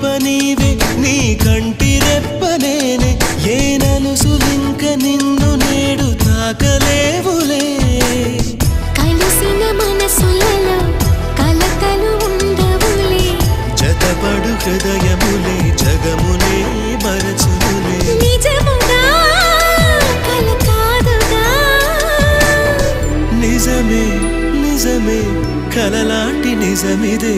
పాప నీవే నీ కంటి రెప్ప నేనే ఏ నలుసులింక నిన్ను నేడు తాకలేవులే కలిసిన మనసులలో కలతలు ఉండవులే జతపడు హృదయములే జగమునే మరచునులే నిజముగా కల కాదుగా నిజమే నిజమే కలలాంటి నిజమిదే